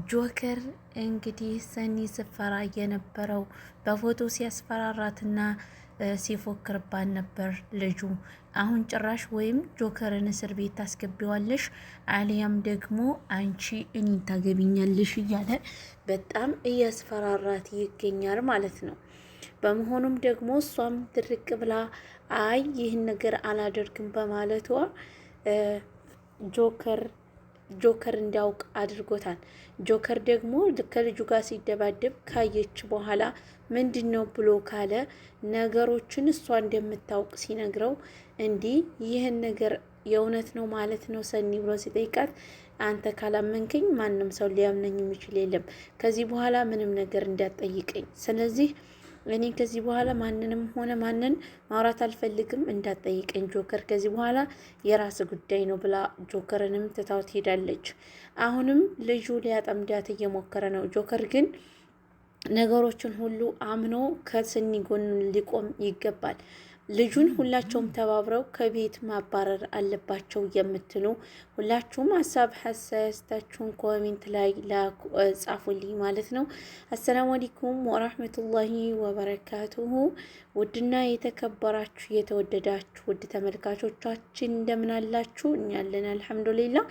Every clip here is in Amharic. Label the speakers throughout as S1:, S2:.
S1: ጆከር እንግዲህ ሰኒ ስፈራ የነበረው በፎቶ ሲያስፈራራትና ሲፎክርባት ነበር ልጁ። አሁን ጭራሽ ወይም ጆከርን እስር ቤት ታስገቢዋለሽ አሊያም ደግሞ አንቺ እኔን ታገቢኛለሽ እያለ በጣም እያስፈራራት ይገኛል ማለት ነው። በመሆኑም ደግሞ እሷም ድርቅ ብላ አይ ይህን ነገር አላደርግም በማለቷ ጆከር እንዲያውቅ አድርጎታል። ጆከር ደግሞ ከልጁ ጋር ሲደባደብ ካየች በኋላ ምንድን ነው ብሎ ካለ ነገሮችን እሷ እንደምታውቅ ሲነግረው እንዲህ ይህን ነገር የእውነት ነው ማለት ነው ሰኒ ብሎ ሲጠይቃት አንተ ካላመንከኝ ማንም ሰው ሊያምነኝ የሚችል የለም። ከዚህ በኋላ ምንም ነገር እንዳትጠይቀኝ። ስለዚህ እኔ ከዚህ በኋላ ማንንም ሆነ ማንን ማውራት አልፈልግም፣ እንዳትጠይቀኝ ጆከር፣ ከዚህ በኋላ የራስ ጉዳይ ነው ብላ ጆከርንም ትታው ትሄዳለች። አሁንም ልጁ ሊያጠምዳት እየሞከረ ነው። ጆከር ግን ነገሮችን ሁሉ አምኖ ከሰኒ ጎን ሊቆም ይገባል። ልጁን ሁላቸውም ተባብረው ከቤት ማባረር አለባቸው የምትሉ ሁላችሁም ሀሳብ ሀሳያስታችሁን ኮሜንት ላይ ጻፉልኝ ማለት ነው። አሰላሙ አለይኩም ወራህመቱላሂ ወበረካቱሁ። ውድና የተከበራችሁ የተወደዳችሁ ውድ ተመልካቾቻችን እንደምን አላችሁ? እኛ አለን አልሐምዱሊላህ።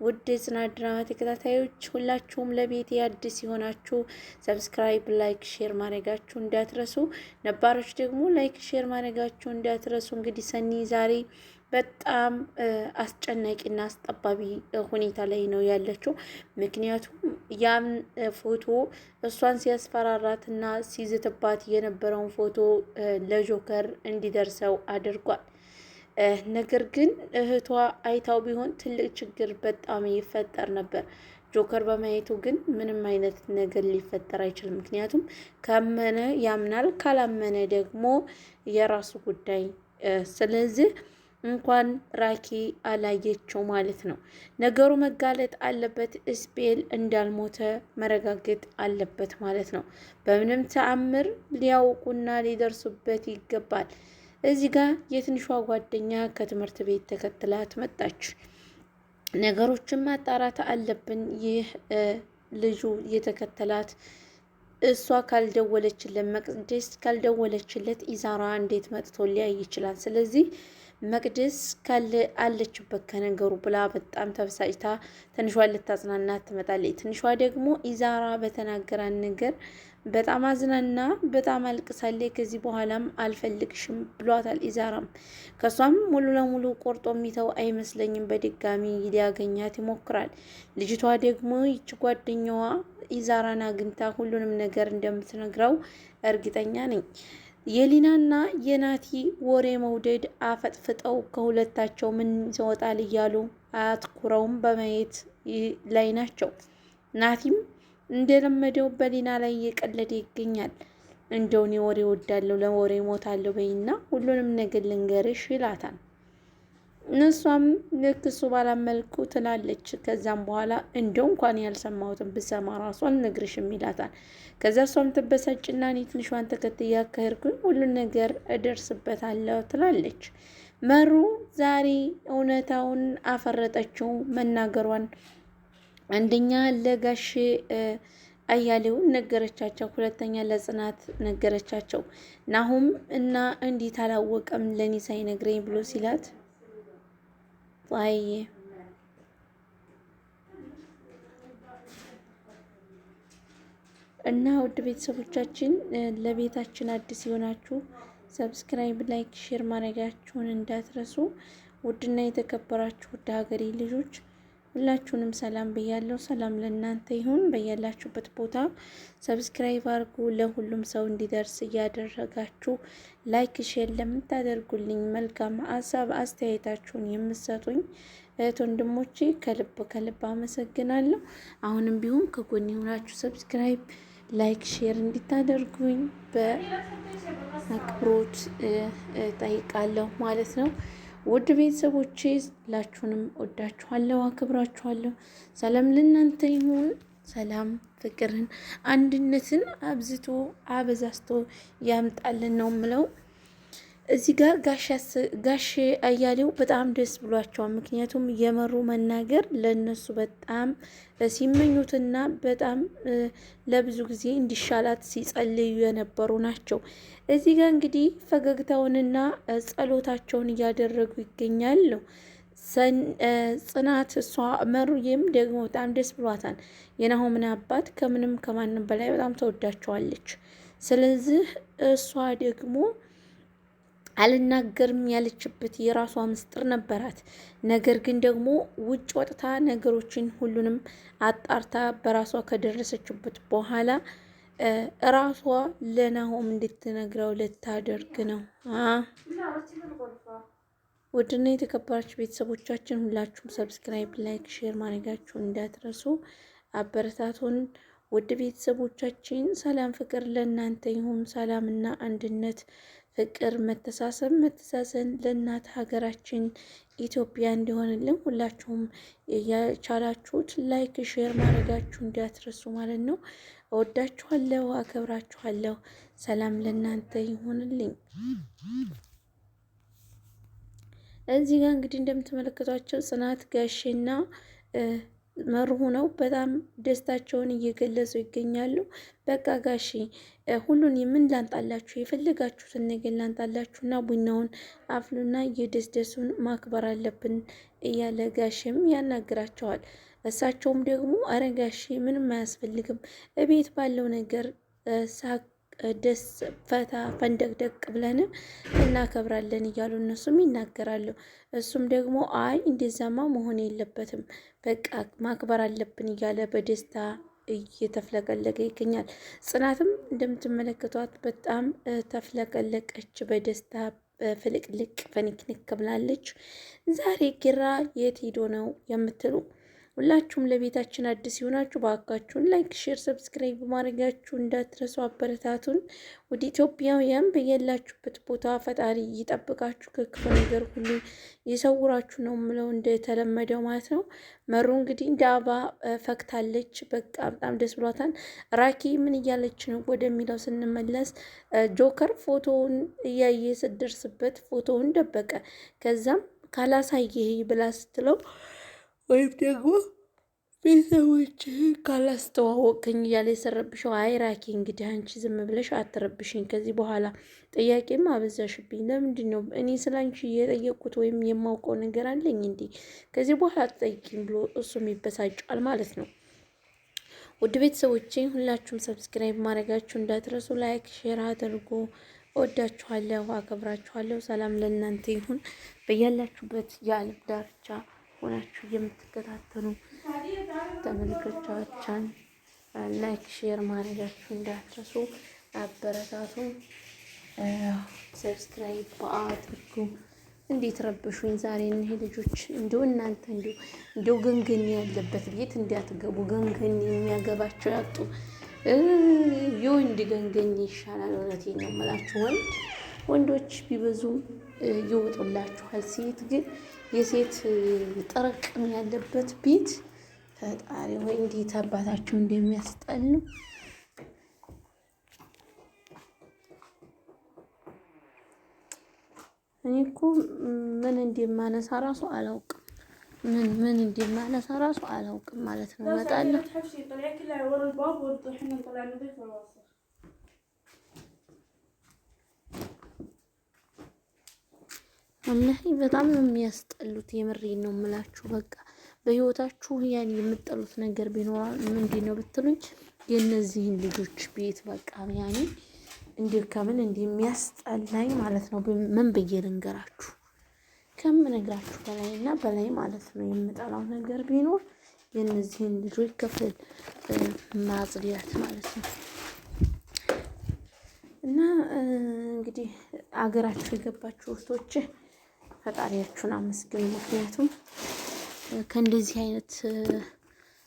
S1: ውድ የጽናት ድራማ ተከታታዮች ሁላችሁም ለቤት አዲስ የሆናችሁ ሰብስክራይብ፣ ላይክ፣ ሼር ማድረጋችሁ እንዳትረሱ፣ ነባሮች ደግሞ ላይክ ሼር ማድረጋችሁ እንዳትረሱ። እንግዲህ ሰኒ ዛሬ በጣም አስጨናቂና አስጠባቢ ሁኔታ ላይ ነው ያለችው። ምክንያቱም ያም ፎቶ እሷን ሲያስፈራራትና ሲዝትባት የነበረውን ፎቶ ለጆከር እንዲደርሰው አድርጓል። ነገር ግን እህቷ አይታው ቢሆን ትልቅ ችግር በጣም ይፈጠር ነበር። ጆከር በማየቱ ግን ምንም አይነት ነገር ሊፈጠር አይችልም። ምክንያቱም ካመነ ያምናል፣ ካላመነ ደግሞ የራሱ ጉዳይ። ስለዚህ እንኳን ራኪ አላየችው ማለት ነው። ነገሩ መጋለጥ አለበት። እስፔል እንዳልሞተ መረጋገጥ አለበት ማለት ነው። በምንም ተአምር ሊያውቁና ሊደርሱበት ይገባል። እዚህ ጋር የትንሿ ጓደኛ ከትምህርት ቤት ተከትላት መጣች። ነገሮችን ማጣራት አለብን። ይህ ልጁ የተከተላት እሷ ካልደወለችለት፣ መቅደስ ካልደወለችለት ኢዛራ እንዴት መጥቶ ሊያይ ይችላል? ስለዚህ መቅደስ ካለ አለችበት ከነገሩ ብላ በጣም ተበሳጭታ ትንሿን ልታጽናናት ትመጣለች። ትንሿ ደግሞ ኢዛራ በተናገራን ነገር በጣም አዝናና በጣም አልቅሳለች። ከዚህ በኋላም አልፈልግሽም ብሏታል። ኢዛራም ከሷም ሙሉ ለሙሉ ቆርጦ የሚተው አይመስለኝም። በድጋሚ ሊያገኛት ይሞክራል። ልጅቷ ደግሞ ይች ጓደኛዋ ኢዛራን አግኝታ ሁሉንም ነገር እንደምትነግረው እርግጠኛ ነኝ። የሊናና የናቲ ወሬ መውደድ አፈጥፍጠው ከሁለታቸው ምን ይወጣል እያሉ አትኩረውም በማየት ላይ ናቸው። ናቲም እንደለመደው በሊና ላይ እየቀለደ ይገኛል። እንደውን ወሬ ወዳለው ለወሬ ሞታለሁ በይና ሁሉንም ነገር ልንገርሽ ይላታል። እነሷም ልክ እሱ ባላመልኩ ትላለች። ከዛም በኋላ እንደው እንኳን ያልሰማሁትን ብሰማ ራሱ አልነግርሽም ይላታል። ከዛ እሷም ትበሳጭና እኔ ትንሿን ተከትዬ አካሄድኩኝ ሁሉን ነገር እደርስበታለሁ ትላለች። መሩ ዛሬ እውነታውን አፈረጠችው መናገሯን። አንደኛ ለጋሽ አያሌውን ነገረቻቸው፣ ሁለተኛ ለጽናት ነገረቻቸው። ናሁም እና እንዲት አላወቀም ለኔ ሳይነግረኝ ብሎ ሲላት ይ እና ውድ ቤተሰቦቻችን ለቤታችን አዲስ የሆናችሁ ሰብስክራይብ፣ ላይክ፣ ሼር ማድረጋችሁን እንዳትረሱ። ውድና የተከበራችሁ ውድ ሀገሬ ልጆች ሁላችሁንም ሰላም ብያለሁ። ሰላም ለእናንተ ይሁን። በያላችሁበት ቦታ ሰብስክራይብ አድርጉ። ለሁሉም ሰው እንዲደርስ እያደረጋችሁ ላይክ ሼር ለምታደርጉልኝ መልካም ሀሳብ አስተያየታችሁን የምትሰጡኝ እህት ወንድሞቼ ከልብ አመሰግናለሁ። አሁንም ቢሆን ከጎን የሆናችሁ ሰብስክራይብ ላይክ ሼር እንዲታደርጉኝ በአክብሮት ጠይቃለሁ ማለት ነው። ውድ ቤተሰቦቼ ሁላችሁንም ወዳችኋለሁ፣ አክብራችኋለሁ። ሰላም ለእናንተ ይሁን። ሰላም ፍቅርን፣ አንድነትን አብዝቶ አበዛዝቶ ያምጣልን ነው ምለው። እዚህ ጋር ጋሽ አያሌው በጣም ደስ ብሏቸዋል። ምክንያቱም የመሩ መናገር ለነሱ በጣም ሲመኙትና በጣም ለብዙ ጊዜ እንዲሻላት ሲጸልዩ የነበሩ ናቸው። እዚህ ጋር እንግዲህ ፈገግታውንና ጸሎታቸውን እያደረጉ ይገኛሉ። ጽናት እሷ መሩዬም ደግሞ በጣም ደስ ብሏታል። የናሆምን አባት ከምንም ከማንም በላይ በጣም ተወዳቸዋለች። ስለዚህ እሷ ደግሞ አልናገርም ያለችበት የራሷ ምስጢር ነበራት። ነገር ግን ደግሞ ውጭ ወጥታ ነገሮችን ሁሉንም አጣርታ በራሷ ከደረሰችበት በኋላ ራሷ ለናሆም እንድትነግረው ልታደርግ ነው። ውድና የተከበራችሁ ቤተሰቦቻችን ሁላችሁም ሰብስክራይብ፣ ላይክ፣ ሼር ማድረጋችሁን እንዳትረሱ አበረታቱን። ውድ ቤተሰቦቻችን ሰላም ፍቅር ለእናንተ ይሁን። ሰላምና አንድነት፣ ፍቅር፣ መተሳሰብ፣ መተሳሰን ለእናት ሀገራችን ኢትዮጵያ እንዲሆንልን ሁላችሁም የቻላችሁት ላይክ ሼር ማድረጋችሁ እንዳትረሱ ማለት ነው። እወዳችኋለሁ፣ አከብራችኋለሁ። ሰላም ለእናንተ ይሁንልኝ። እዚህ ጋር እንግዲህ እንደምትመለከቷቸው ጽናት ጋሼና መሩ ሆነው በጣም ደስታቸውን እየገለጹ ይገኛሉ። በቃ ጋሼ ሁሉን ምን ላንጣላችሁ፣ የፈለጋችሁትን ነገር ላንጣላችሁና ቡናውን አፍሉና የደስደሱን ማክበር አለብን እያለ ጋሼም ያናግራቸዋል። እሳቸውም ደግሞ አረ ጋሼ ምንም አያስፈልግም፣ እቤት ባለው ነገር ሳቅ ደስ ፈታ ፈንደቅደቅ ብለን እናከብራለን እያሉ እነሱም ይናገራሉ። እሱም ደግሞ አይ እንደዛማ መሆን የለበትም በቃ ማክበር አለብን እያለ በደስታ እየተፍለቀለቀ ይገኛል። ጽናትም እንደምትመለከቷት በጣም ተፍለቀለቀች፣ በደስታ ፍልቅልቅ ፈንክንክ ብላለች። ዛሬ ኪራ የት ሄዶ ነው የምትሉ ሁላችሁም ለቤታችን አዲስ ይሆናችሁ ባካችሁን ላይክ፣ ሼር፣ ሰብስክራይብ በማድረጋችሁ እንዳትረሱ አበረታቱን። ወደ ኢትዮጵያውያን በየላችሁበት ቦታ ፈጣሪ ይጠብቃችሁ፣ ከክፉ ነገር ሁሉ ይሰውራችሁ ነው ምለው እንደተለመደው ማለት ነው። መሩ እንግዲህ እንደ አበባ ፈክታለች። በቃ በጣም ደስ ብሏታል። ራኪ ምን እያለች ነው ወደሚለው ስንመለስ ጆከር ፎቶውን እያየ ስትደርስበት ፎቶውን ደበቀ። ከዛም ካላሳየህ ብላ ስትለው ወይም ደግሞ ቤተሰቦች ካላስተዋወቅኝ እያለ የሰረብሸው። አይ ራኪ እንግዲህ አንቺ ዝም ብለሽ አትረብሽኝ፣ ከዚህ በኋላ ጥያቄም አበዛሽብኝ። ለምንድን ነው እኔ ስለ አንቺ የጠየቁት ወይም የማውቀው ነገር አለኝ እንዴ? ከዚህ በኋላ አትጠይቂኝ ብሎ እሱም ይበሳጫል ማለት ነው። ውድ ቤተሰቦቼ ሁላችሁም ሰብስክራይብ ማድረጋችሁ እንዳትረሱ፣ ላይክ ሼር አድርጉ። እወዳችኋለሁ፣ አከብራችኋለሁ። ሰላም ለእናንተ ይሁን በያላችሁበት የዓለም ዳርቻ ሆናችሁ የምትከታተሉ ተመልካቾቻችን ላይክ ሼር ማድረጋችሁ እንዳትረሱ፣ አበረታቱ። ሰብስክራይብ አድርጉ። እንዴት ረብሹኝ ዛሬ እነዚህ ልጆች! እንደው እናንተ እንደው ገንገን ያለበት ቤት እንዲያትገቡ ገንገን የሚያገባቸው ያጡ የወንድ ገንገን ይሻላል። እውነቴን ነው የምላችሁ። ወንዶች ቢበዙም ይወጡላችኋል። ሴት ግን የሴት ጥርቅም ያለበት ቤት ፈጣሪ ወይ እንዴት አባታቸው እንደሚያስጠሉ። እኔ እኮ ምን እንደማነሳ ራሱ አላውቅም። ምን እንደማነሳ ራሱ አላውቅም ማለት ነው። እመጣለሁ ወላሂ በጣም ነው የሚያስጠሉት። የምሬን ነው የምላችሁ። በቃ በህይወታችሁ ያን የምጠሉት ነገር ቢኖር ምንድን ነው ብትሉኝ የእነዚህን ልጆች ቤት በቃ ያኔ እንዲህ ከምን እንዲህ የሚያስጠላኝ ማለት ነው። ምን ብዬ ልንገራችሁ? ከምነግራችሁ በላይ እና በላይ ማለት ነው። የምጠላው ነገር ቢኖር የእነዚህን ልጆች ክፍል ማጽዳት ማለት ነው። እና እንግዲህ አገራችሁ የገባችሁ እህቶች ፈጣሪያችሁን አመስግኑ። ምክንያቱም ከእንደዚህ አይነት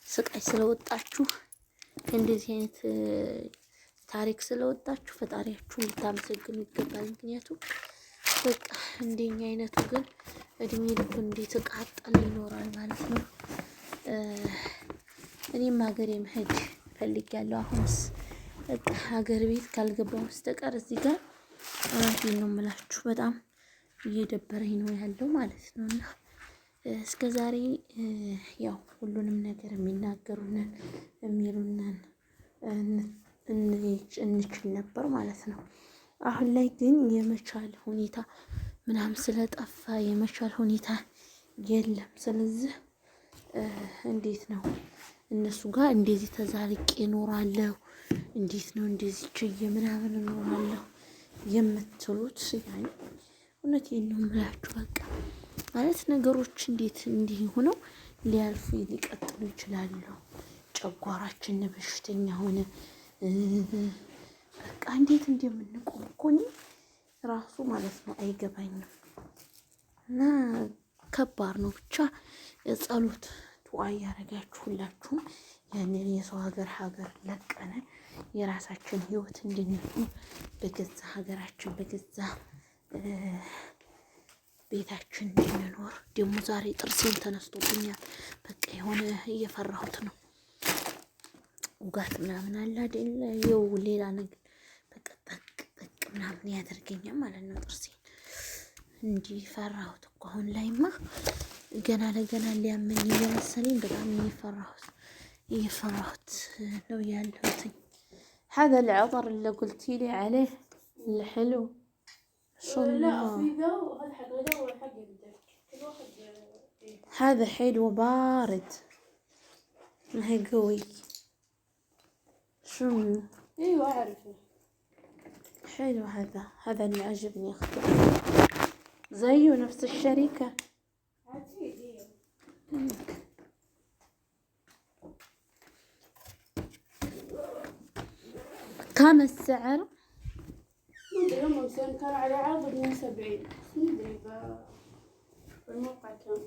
S1: ስቃይ ስለወጣችሁ፣ ከእንደዚህ አይነት ታሪክ ስለወጣችሁ ፈጣሪያችሁን ልታመሰግኑ ይገባል። ምክንያቱም በቃ እንደኛ አይነቱ ግን እድሜ ልኩ እንዴት ቃጠል ይኖራል ማለት ነው። እኔም ሀገሬ መሄድ ፈልጊያለሁ። አሁንስ በቃ ሀገር ቤት ካልገባሁ በስተቀር እዚህ ጋር እውነቴን ነው የምላችሁ በጣም እየደበረኝ ነው ያለው ማለት ነው። እና እስከ ዛሬ ያው ሁሉንም ነገር የሚናገሩንን የሚሉንን እንችል ነበር ማለት ነው። አሁን ላይ ግን የመቻል ሁኔታ ምናምን ስለጠፋ የመቻል ሁኔታ የለም። ስለዚህ እንዴት ነው እነሱ ጋር እንደዚህ ተዛልቄ እኖራለሁ፣ እንዴት ነው እንደዚህ ችዬ ምናምን እኖራለሁ የምትሉት? ያኔ እውነቴን ነው የምላችሁ። በቃ ማለት ነገሮች እንዴት እንዲህ ሆነው ሊያልፉ ሊቀጥሉ ይችላሉ? ጨጓራችን በሽተኛ ሆነ። በቃ እንዴት እንደምንቆም እኮ እኔ ራሱ ማለት ነው አይገባኝም። እና ከባድ ነው ብቻ ጸሎት ዱዓ እያደረጋችሁ ሁላችሁም ያንን የሰው ሀገር ለቀነ የራሳችን ህይወት እንድንኖር በገዛ ሀገራችን በገዛ ቤታችን እንድንኖር። ደግሞ ዛሬ ጥርሴን ተነስቶብኛል። በቃ የሆነ እየፈራሁት ነው። ውጋት ምናምን አለ አይደል? ይኸው ሌላ ነገር በቃ ጠቅ ምናምን ያደርገኛል ማለት ነው ጥርሴን። እንዲህ ፈራሁት እኮ አሁን ላይማ ገና ለገና ሊያመኝ እየመሰለኝ በጣም እየፈራሁት ነው ያለሁት። هذا العطر اللي قلتي لي عليه الحلو شو لا في ذا وهذا حق غدا وحق يدك كل واحد هذا حلو بارد ما هي قوي شو ايوه اعرفه حلو هذا اللي عجبني اختي زيه نفس الشركة كم السعر؟
S2: مدري هم كان على عرض 170 مدري بالموقع كم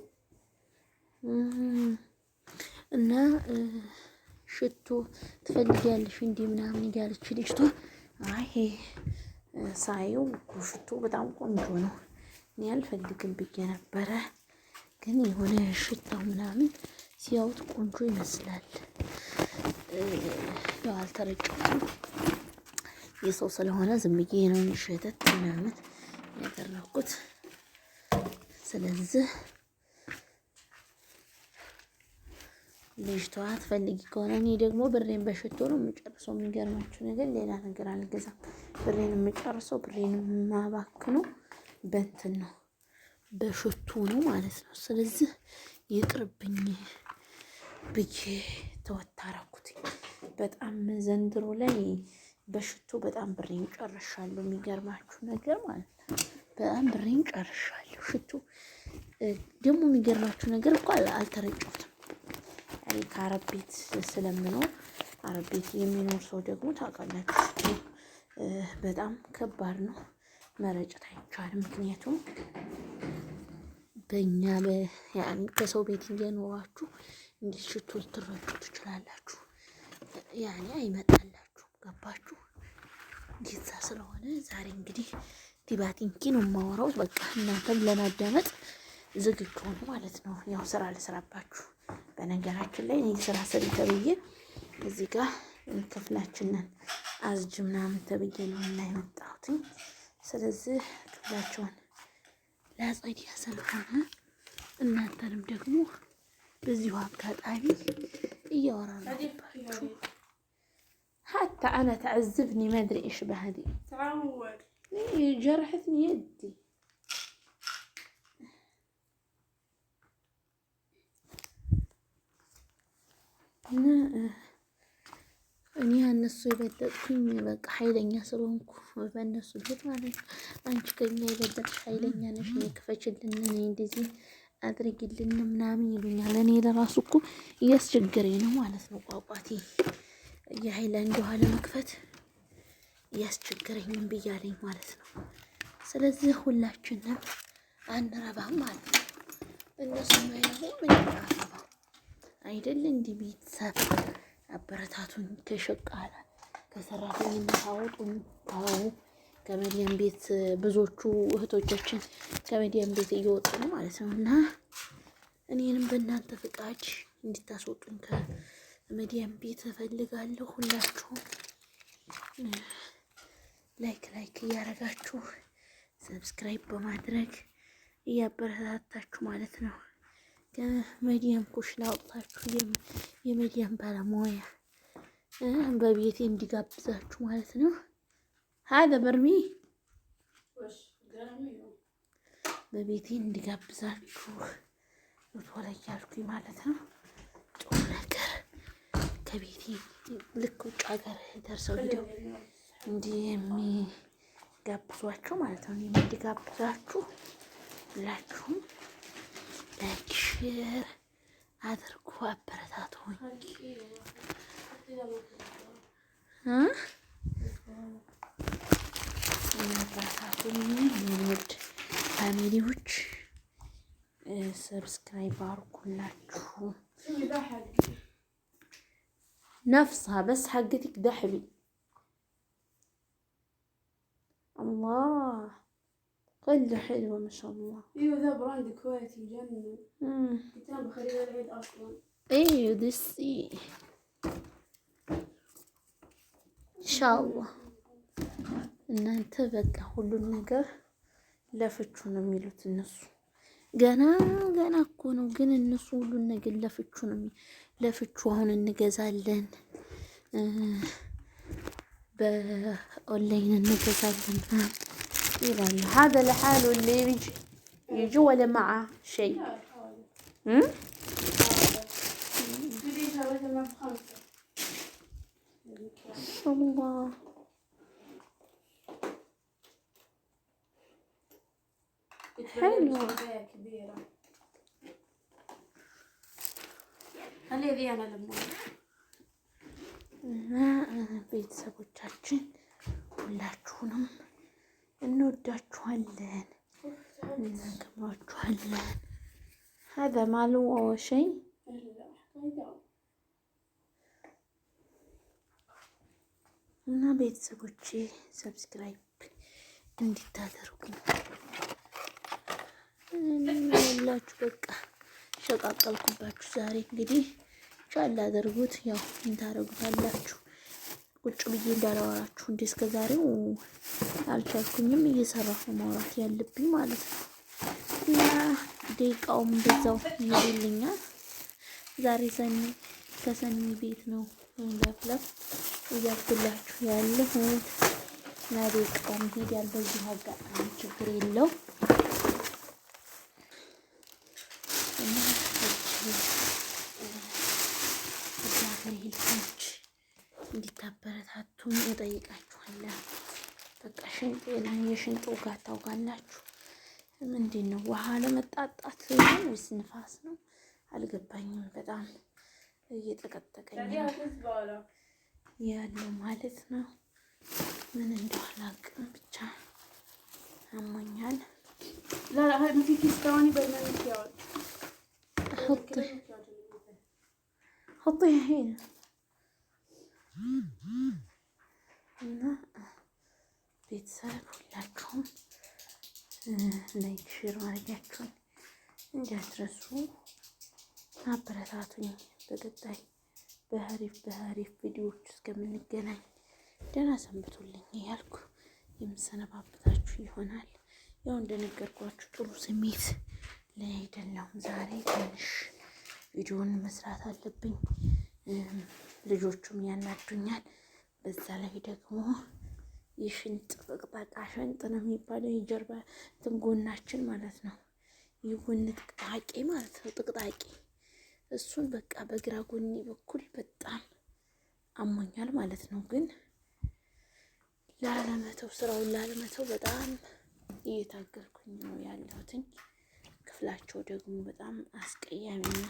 S1: እና ሽቶ ትፈልጊያለሽ እንዴ ምናምን እያለች ልጅቷ። አይ ሳየው ሽቶ በጣም ቆንጆ ነው፣ እኔ አልፈልግም ብዬ ነበረ፣ ግን የሆነ ሽታው ምናምን ሲያዩት ቆንጆ ይመስላል። ያው አልተረጨሁትም የሰው ስለሆነ ዝም ብዬ ነው ሸተት ምናምን ያደረኩት። ስለዚህ ልጅቷ ትፈልጊ ከሆነ እኔ ደግሞ ብሬን በሽቶ ነው የምጨርሰው። የሚገርማችሁ ነገር ሌላ ነገር አልገዛም። ብሬን የምጨርሰው ብሬን የማባክነው በእንትን ነው በሽቶ ነው ማለት ነው። ስለዚህ ይቅርብኝ ብዬ ተወት አደረኩት። በጣም ዘንድሮ ላይ በሽቶ በጣም ብሬን ጨርሻለሁ። የሚገርማችሁ ነገር ማለት ነው በጣም ብሬን ጨርሻለሁ። ሽቶ ደግሞ የሚገርማችሁ ነገር እኮ አልተረጨሁትም። ከአረብ ቤት ስለምኖር አረብ ቤት የሚኖር ሰው ደግሞ ታውቃላችሁ በጣም ከባድ ነው፣ መረጨት አይቻልም። ምክንያቱም በእኛ በሰው ቤት እየኖራችሁ እንዴት ሽቶ ልትረጩ ትችላላችሁ? ያኔ አይመጣላችሁም። ገባችሁ? ጌታ ስለሆነ ዛሬ እንግዲህ ቲባቲንኪ ነው የማወራው። በቃ እናንተም ለማዳመጥ ዝግጁ ሆኑ ማለት ነው። ያው ስራ ልስራባችሁ። በነገራችን ላይ እኔ ስራ ሰሪ ተብዬ እዚህ ጋር ክፍላችንን አዝጅ ምናምን ተብዬ ነው እና የመጣሁት። ስለዚህ ክፍላቸውን ላጸዲያ ስለሆነ እናንተንም ደግሞ በዚሁ አጋጣሚ እያወራናችሁ حتى أنا تعذبني ما أدري إيش بهذه
S2: تعود
S1: جرحتني يدي እኔ እነሱ የበለጥኩኝ በቃ ኃይለኛ ስለሆንኩ በእነሱ ቤት ማለት ነው። አንቺ ከኛ የበለጥሽ ኃይለኛ ነሽ፣ እኔ ክፈችልን፣ እኔ እንደዚህ አድርጊልን ምናምን ይሉኛል። እኔ ለራሱ እኮ እያስቸገረኝ ነው ማለት ነው። ቋቋቴ የሀይላንድ ውሃ ለመክፈት እያስቸገረኝም ብያለኝ ማለት ነው። ስለዚህ ሁላችንም አንረባም ማለት ነው። እነሱ ማይረቡ ምን ይረባ አይደል? እንዲህ ቤተሰብ አበረታቱን። ከሸቃላ ከሰራተኝነት አውጡን። አዎ ከመዲያም ቤት ብዙዎቹ እህቶቻችን ከመዲያም ቤት እየወጡ ነው ማለት ነው። እና እኔንም በእናንተ ፍቃድ እንድታስወጡኝ ከመዲያም ቤት እፈልጋለሁ። ሁላችሁም ላይክ እያረጋችሁ ሰብስክራይብ በማድረግ እያበረታታችሁ ማለት ነው። ከመዲያም ኩሽና አውጥታችሁ የመዲያም ባለሙያ በቤቴ እንዲጋብዛችሁ ማለት ነው። ሀደ በርሚ በቤቴ እንዲጋብዛችሁ ቶሎ እያልኩኝ ማለት ነው። ጥሩ ነገር ከቤቴ ልክ ውጭ ሀገር ደርሰው ሂደው እንዲህ የሚጋብዟችሁ ማለት ነው። እንዲጋብዛችሁ ሁላችሁም ላይክ ሼር አድርጉ፣ አበረታቱኝ። አበረታቱኝ የምንወድ ፋሚሊዎች ሰብስክራይብ አድርጉላችሁ። نفسها بس حقتك دحبي الله كله حلوة ما شاء الله.
S2: ايوه ذا براند كويتي يجنن. كتاب خريج العيد اصلا.
S1: ايوه دسي ان شاء الله. እናንተ በቃ ሁሉን ነገር ለፍቹ ነው የሚሉት እነሱ። ገና እኮ ነው ግን እነሱ ሁሉን ነገር ለፍቹ ነው። ለፍቹ አሁን እንገዛለን፣ በኦንላይን እንገዛለን ይላሉ። هذا لحاله اللي يجي ولا معه شيء. الله حلو.
S2: هذه انا لما
S1: ቤተሰቦቻችን ሁላችሁንም እንወዳችኋለን፣ እናከብራችኋለን። هذا ماله أول شيء እና ቤተሰቦቼ ሰብስክራይብ እንድታደርጉኝ ሁላችሁ በቃ ሸቃቀልኩባችሁ ዛሬ እንግዲህ ቻል አድርጉት። ያው እንታረጉታላችሁ። ቁጭ ብዬ እንዳላወራችሁ እንደ እስከ ዛሬው አልቻልኩኝም። እየሰራሁ ማውራት ያለብኝ ማለት ነው። እና ደቂቃውም እንደዛው ይልኛል። ዛሬ ከሰኒ ቤት ነው ለፍለፍ እያልኩላችሁ ያለሁት እና ደቂቃውም ሄዳል። በዚህ አጋጣሚ ችግር የለው እና ልጆች እንዲታበረታቱን እጠይቃችኋለሁ። በቃ የሽንጥ ውጋት ታውቃላችሁ። ምንድን ነው ውሃ ለመጣጣት ወይስ ንፋስ ነው አልገባኝም። በጣም እየጠቀጠቀኝ ነው ያለው ማለት ነው። ምን እንደው አላውቅም፣ ብቻ አሞኛል።
S2: لا هاي ما في كيس ثاني برنامج ياوي.
S1: حطيها هنا እና ቤተሰብ ሁላችሁም ላይክ ሼር ማድረጋችሁን እንዳትረሱ፣ አበረታቱኝ። በቀጣይ በሀሪፍ ቪዲዮዎች እስከምንገናኝ ደህና ሰንብቱልኝ እያልኩ የምሰነባበታችሁ ይሆናል። ያው እንደነገርኳችሁ ጥሩ ስሜት ላይ አይደለሁም ዛሬ። ትንሽ ቪዲዮን መስራት አለብኝ። ልጆቹም ያናዱኛል። በዛ ላይ ደግሞ የሽንጥ ጥቅጣቃ ሸንጥ ነው የሚባለው፣ የጀርባ ጎናችን ማለት ነው። የጎን ጥቅጣቄ ማለት ነው። ጥቅጣቄ እሱን በቃ በግራ ጎኔ በኩል በጣም አሞኛል ማለት ነው። ግን ላለመተው ስራውን ላለመተው በጣም እየታገልኩኝ ነው ያለሁትኝ። ክፍላቸው ደግሞ በጣም አስቀያሚና